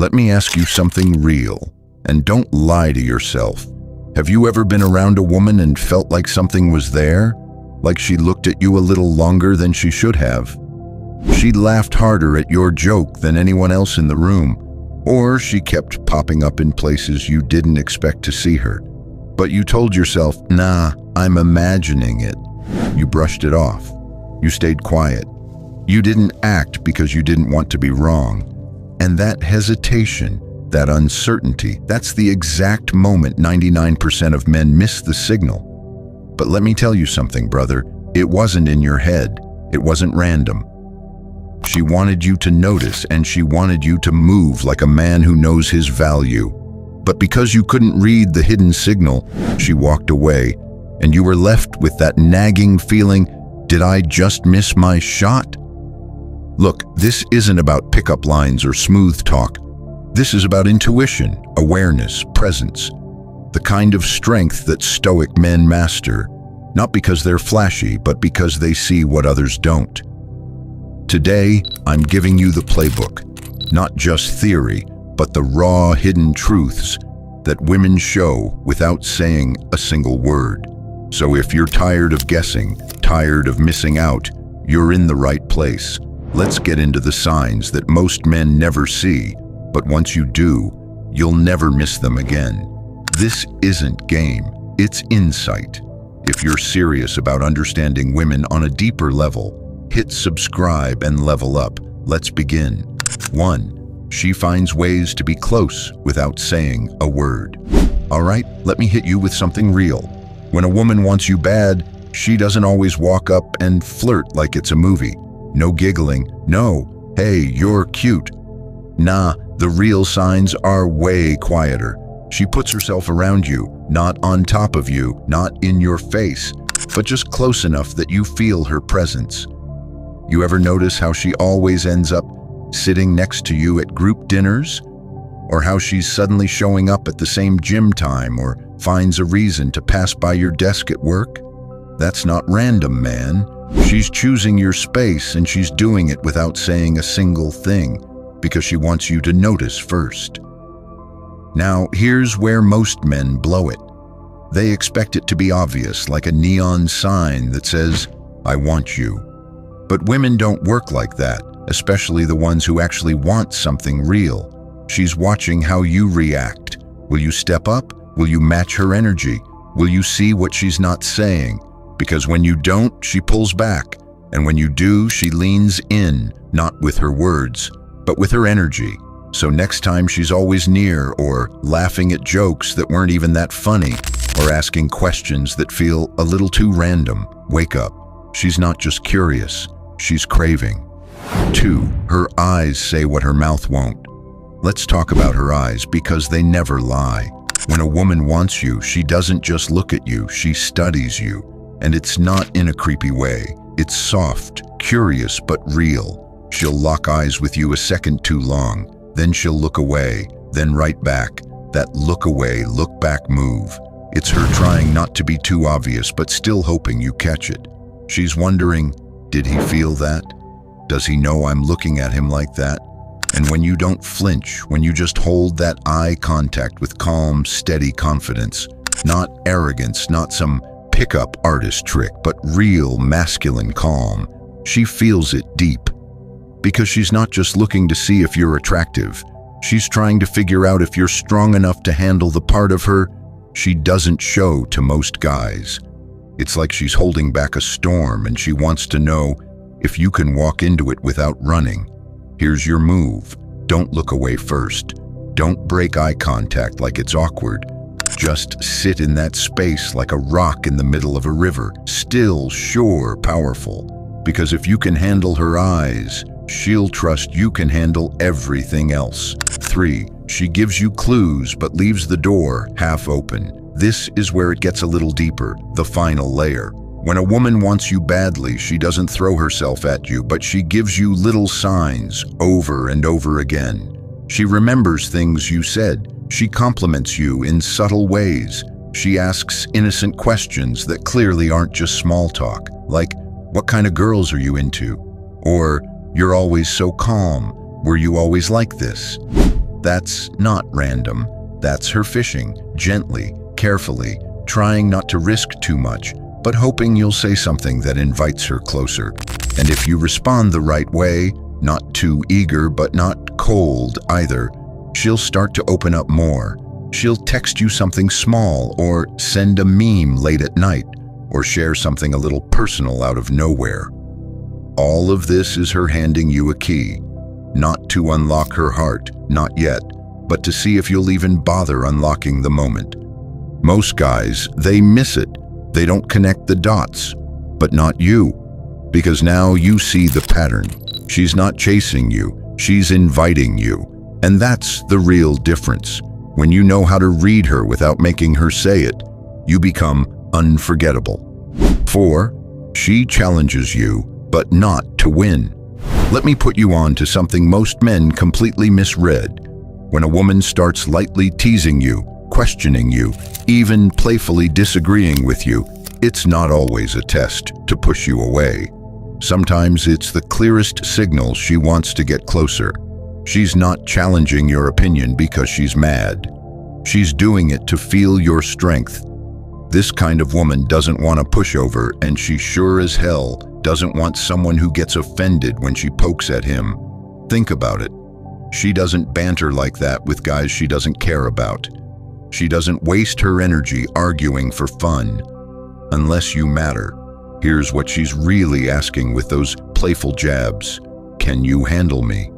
Let me ask you something real, and don't lie to yourself. Have you ever been around a woman and felt like something was there? Like she looked at you a little longer than she should have? She laughed harder at your joke than anyone else in the room, or she kept popping up in places you didn't expect to see her. But you told yourself, nah, I'm imagining it. You brushed it off. You stayed quiet. You didn't act because you didn't want to be wrong. And that hesitation, that uncertainty, that's the exact moment 99% of men miss the signal. But let me tell you something, brother. It wasn't in your head. It wasn't random. She wanted you to notice, and she wanted you to move like a man who knows his value. But because you couldn't read the hidden signal, she walked away, and you were left with that nagging feeling, did I just miss my shot? Look, this isn't about pickup lines or smooth talk. This is about intuition, awareness, presence, the kind of strength that Stoic men master, not because they're flashy, but because they see what others don't. Today, I'm giving you the playbook, not just theory, but the raw, hidden truths that women show without saying a single word. So if you're tired of guessing, tired of missing out, you're in the right place. Let's get into the signs that most men never see, but once you do, you'll never miss them again. This isn't game, it's insight. If you're serious about understanding women on a deeper level, hit subscribe and level up. Let's begin. 1. She finds ways to be close without saying a word. All right, let me hit you with something real. When a woman wants you bad, she doesn't always walk up and flirt like it's a movie. No giggling, no, hey, you're cute. Nah, the real signs are way quieter. She puts herself around you, not on top of you, not in your face, but just close enough that you feel her presence. You ever notice how she always ends up sitting next to you at group dinners? Or how she's suddenly showing up at the same gym time or finds a reason to pass by your desk at work? That's not random, man. She's choosing your space, and she's doing it without saying a single thing, because she wants you to notice first. Now, here's where most men blow it. They expect it to be obvious, like a neon sign that says, I want you. But women don't work like that, especially the ones who actually want something real. She's watching how you react. Will you step up? Will you match her energy? Will you see what she's not saying? Because when you don't, she pulls back. And when you do, she leans in, not with her words, but with her energy. So next time she's always near, or laughing at jokes that weren't even that funny, or asking questions that feel a little too random, wake up. She's not just curious, she's craving. 2. Her eyes say what her mouth won't. Let's talk about her eyes, because they never lie. When a woman wants you, she doesn't just look at you, she studies you. And it's not in a creepy way. It's soft, curious, but real. She'll lock eyes with you a second too long, then she'll look away, then right back. That look away, look back move. It's her trying not to be too obvious, but still hoping you catch it. She's wondering, did he feel that? Does he know I'm looking at him like that? And when you don't flinch, when you just hold that eye contact with calm, steady confidence, not arrogance, not some pickup artist trick, but real masculine calm, she feels it deep. Because she's not just looking to see if you're attractive, she's trying to figure out if you're strong enough to handle the part of her she doesn't show to most guys. It's like she's holding back a storm, and she wants to know if you can walk into it without running. Here's your move. Don't look away first. Don't break eye contact like it's awkward. Just sit in that space like a rock in the middle of a river, still, sure, powerful. Because if you can handle her eyes, she'll trust you can handle everything else. 3. She gives you clues but leaves the door half open. This is where it gets a little deeper, the final layer. When a woman wants you badly, she doesn't throw herself at you, but she gives you little signs over and over again. She remembers things you said. She compliments you in subtle ways. She asks innocent questions that clearly aren't just small talk, like, what kind of girls are you into? Or, you're always so calm. Were you always like this? That's not random. That's her fishing, gently, carefully, trying not to risk too much, but hoping you'll say something that invites her closer. And if you respond the right way, not too eager but not cold either, she'll start to open up more. She'll text you something small, or send a meme late at night, or share something a little personal out of nowhere. All of this is her handing you a key, not to unlock her heart, not yet, but to see if you'll even bother unlocking the moment. Most guys, they miss it. They don't connect the dots, but not you, because now you see the pattern. She's not chasing you, she's inviting you, and that's the real difference. When you know how to read her without making her say it, you become unforgettable. 4. She challenges you, but not to win. Let me put you on to something most men completely misread. When a woman starts lightly teasing you, questioning you, even playfully disagreeing with you, it's not always a test to push you away. Sometimes it's the clearest signal she wants to get closer. She's not challenging your opinion because she's mad. She's doing it to feel your strength. This kind of woman doesn't want a pushover, and she sure as hell doesn't want someone who gets offended when she pokes at him. Think about it. She doesn't banter like that with guys she doesn't care about. She doesn't waste her energy arguing for fun. Unless you matter. Here's what she's really asking with those playful jabs. Can you handle me?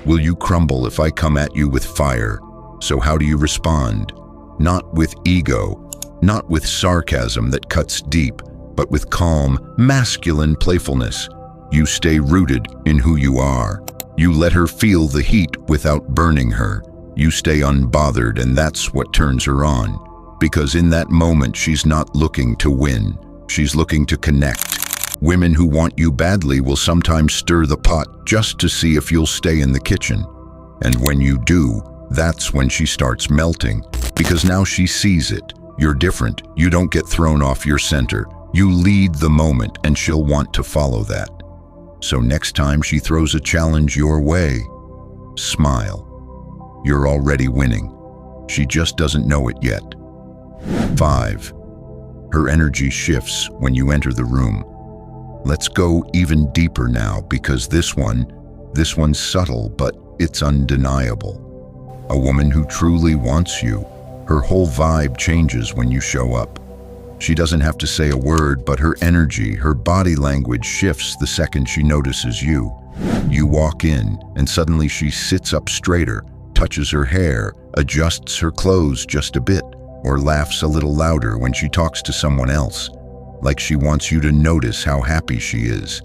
Will you crumble if I come at you with fire? So how do you respond? Not with ego, not with sarcasm that cuts deep, but with calm, masculine playfulness. You stay rooted in who you are. You let her feel the heat without burning her. You stay unbothered, and that's what turns her on. Because in that moment, she's not looking to win. She's looking to connect. Women who want you badly will sometimes stir the pot just to see if you'll stay in the kitchen. And when you do, that's when she starts melting. Because now she sees it. You're different. You don't get thrown off your center. You lead the moment, and she'll want to follow that. So next time she throws a challenge your way, smile. You're already winning. She just doesn't know it yet. 5. Her energy shifts when you enter the room. Let's go even deeper now, because this one's subtle, but it's undeniable. A woman who truly wants you, her whole vibe changes when you show up. She doesn't have to say a word, but her energy, her body language shifts the second she notices you. You walk in, and suddenly she sits up straighter, touches her hair, adjusts her clothes just a bit, or laughs a little louder when she talks to someone else, like she wants you to notice how happy she is.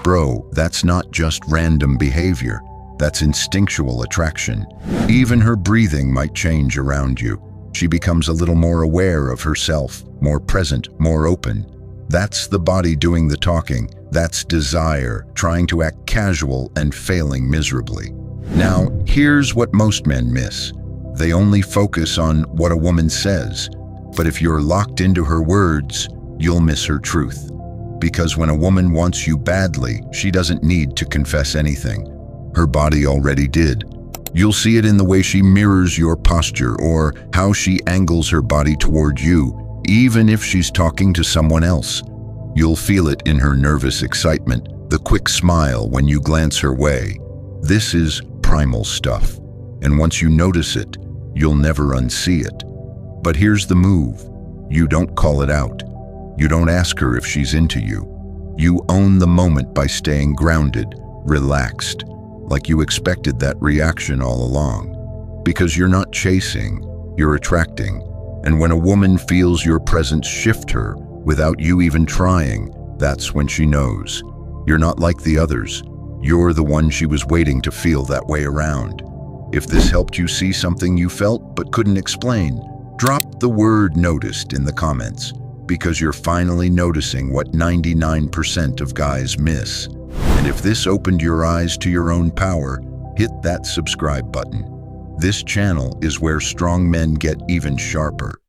Bro, that's not just random behavior. That's instinctual attraction. Even her breathing might change around you. She becomes a little more aware of herself, more present, more open. That's the body doing the talking. That's desire, trying to act casual and failing miserably. Now, here's what most men miss. They only focus on what a woman says. But if you're locked into her words, you'll miss her truth. Because when a woman wants you badly, she doesn't need to confess anything. Her body already did. You'll see it in the way she mirrors your posture or how she angles her body toward you, even if she's talking to someone else. You'll feel it in her nervous excitement, the quick smile when you glance her way. This is primal stuff, and once you notice it, you'll never unsee it. But here's the move. You don't call it out. You don't ask her if she's into you. You own the moment by staying grounded, relaxed, like you expected that reaction all along. Because you're not chasing, you're attracting. And when a woman feels your presence shift her without you even trying, that's when she knows. You're not like the others. You're the one she was waiting to feel that way around. If this helped you see something you felt but couldn't explain, drop the word "noticed" in the comments, because you're finally noticing what 99% of guys miss. And if this opened your eyes to your own power, hit that subscribe button. This channel is where strong men get even sharper.